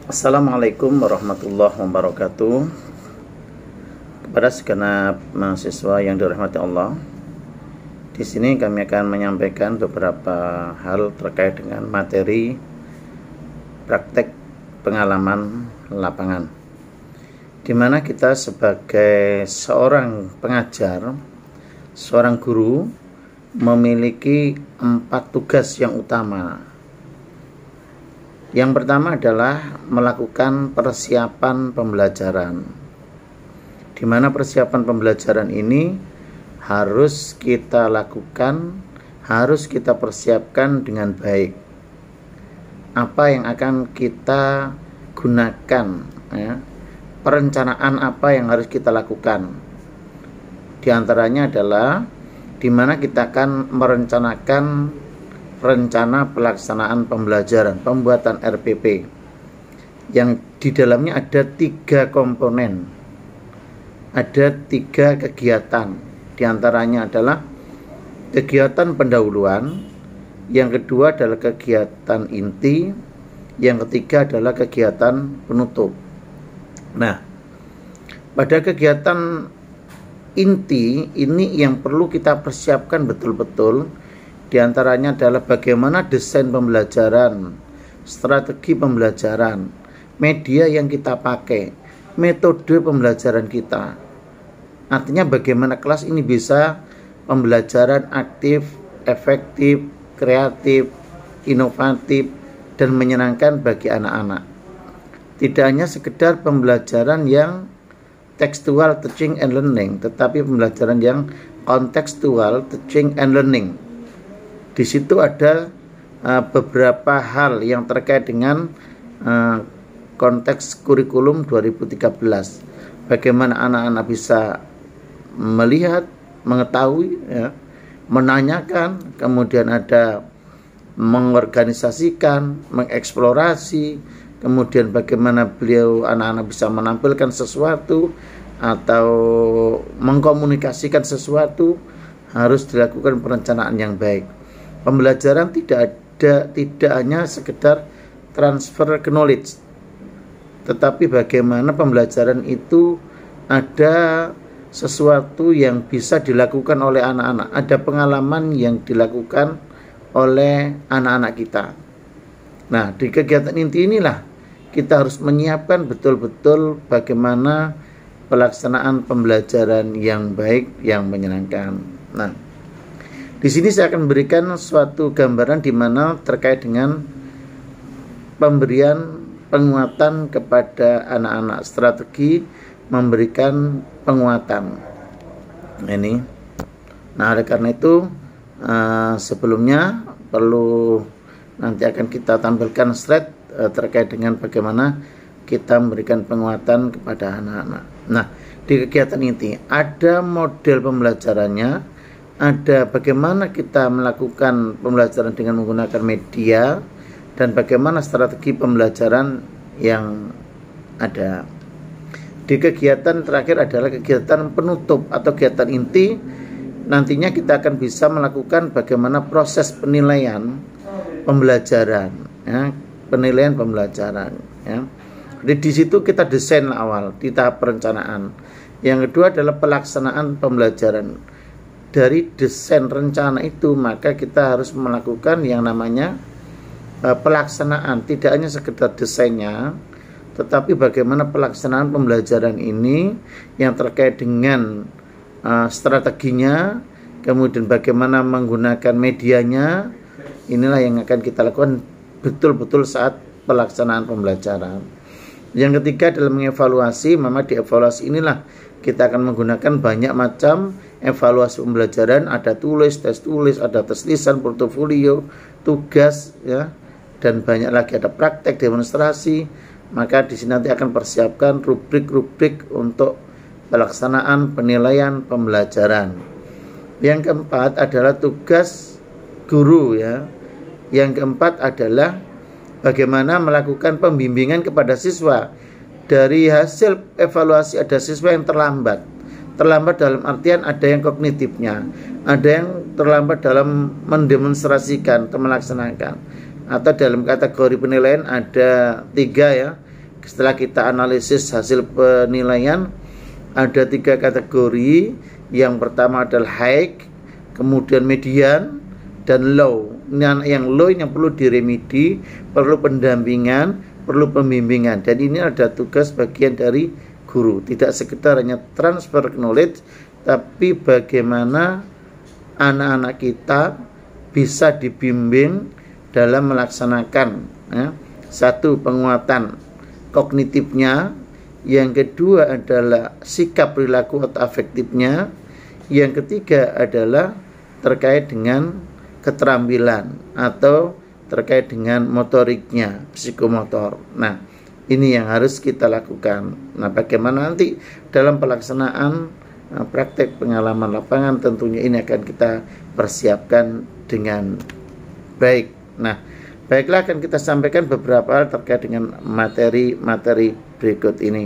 Assalamualaikum warahmatullahi wabarakatuh. Kepada segenap mahasiswa yang dirahmati Allah, di sini kami akan menyampaikan beberapa hal terkait dengan materi praktek pengalaman lapangan, di mana kita sebagai seorang pengajar, seorang guru memiliki 4 tugas yang utama. Yang pertama adalah melakukan persiapan pembelajaran, di mana persiapan pembelajaran ini harus kita lakukan, harus kita persiapkan dengan baik. Apa yang akan kita gunakan, ya, perencanaan apa yang harus kita lakukan. Di antaranya adalah di mana kita akan merencanakan rencana pelaksanaan pembelajaran, pembuatan RPP, yang di dalamnya ada 3 komponen, ada 3 kegiatan. Di antaranya adalah kegiatan pendahuluan, yang kedua adalah kegiatan inti, yang ketiga adalah kegiatan penutup. Nah, pada kegiatan inti ini yang perlu kita persiapkan betul-betul. Di antaranya adalah bagaimana desain pembelajaran, strategi pembelajaran, media yang kita pakai, metode pembelajaran kita. Artinya bagaimana kelas ini bisa pembelajaran aktif, efektif, kreatif, inovatif, dan menyenangkan bagi anak-anak. Tidak hanya sekedar pembelajaran yang textual teaching and learning, tetapi pembelajaran yang contextual teaching and learning. Di situ ada beberapa hal yang terkait dengan konteks kurikulum 2013. Bagaimana anak-anak bisa melihat, mengetahui, ya, menanyakan, kemudian ada mengorganisasikan, mengeksplorasi, kemudian bagaimana anak-anak bisa menampilkan sesuatu atau mengkomunikasikan sesuatu. Harus dilakukan perencanaan yang baik. Pembelajaran tidak hanya sekedar transfer knowledge, tetapi bagaimana pembelajaran itu ada sesuatu yang bisa dilakukan oleh anak-anak, ada pengalaman yang dilakukan oleh anak-anak kita. Nah, di kegiatan inti inilah kita harus menyiapkan betul-betul bagaimana pelaksanaan pembelajaran yang baik, yang menyenangkan. Nah, di sini saya akan memberikan suatu gambaran di mana terkait dengan pemberian penguatan kepada anak-anak, strategi memberikan penguatan. Ini. Nah, oleh karena itu sebelumnya perlu nanti akan kita tampilkan slide terkait dengan bagaimana kita memberikan penguatan kepada anak-anak. Nah, di kegiatan inti ada model pembelajarannya, ada bagaimana kita melakukan pembelajaran dengan menggunakan media, dan bagaimana strategi pembelajaran yang ada. Di kegiatan terakhir adalah kegiatan penutup atau kegiatan inti. Nantinya kita akan bisa melakukan bagaimana proses penilaian pembelajaran, ya, penilaian pembelajaran, ya. Jadi di situ kita desain awal di tahap perencanaan. Yang kedua adalah pelaksanaan pembelajaran. Dari desain rencana itu maka kita harus melakukan yang namanya pelaksanaan. Tidak hanya sekedar desainnya, tetapi bagaimana pelaksanaan pembelajaran ini yang terkait dengan strateginya, kemudian bagaimana menggunakan medianya. Inilah yang akan kita lakukan betul-betul saat pelaksanaan pembelajaran. Yang ketiga adalah mengevaluasi. Memang di evaluasi inilah kita akan menggunakan banyak macam evaluasi pembelajaran. Ada tes tulis, ada tes lisan, portofolio, tugas, ya, dan banyak lagi, ada praktek, demonstrasi. Maka di sini nanti akan persiapkan rubrik-rubrik untuk pelaksanaan penilaian pembelajaran. Yang keempat adalah tugas guru, ya. Yang keempat adalah bagaimana melakukan pembimbingan kepada siswa. Dari hasil evaluasi ada siswa yang terlambat. Terlambat dalam artian ada yang kognitifnya, ada yang terlambat dalam mendemonstrasikan atau melaksanakan. Atau dalam kategori penilaian ada 3, ya. setelah kita analisis hasil penilaian, ada 3 kategori. Yang pertama adalah high, kemudian median, dan low. Yang low yang perlu diremedi, perlu pendampingan, perlu pembimbingan. Dan ini ada tugas bagian dari guru. Tidak sekedar hanya transfer knowledge, tapi bagaimana anak-anak kita bisa dibimbing dalam melaksanakan satu, penguatan kognitifnya, yang kedua adalah sikap perilaku atau afektifnya, yang ketiga adalah terkait dengan keterampilan atau terkait dengan motoriknya, psikomotor. Nah, ini yang harus kita lakukan. Nah, bagaimana nanti dalam pelaksanaan praktek pengalaman lapangan, tentunya ini akan kita persiapkan dengan baik. Nah, baiklah, akan kita sampaikan beberapa hal terkait dengan materi-materi berikut ini.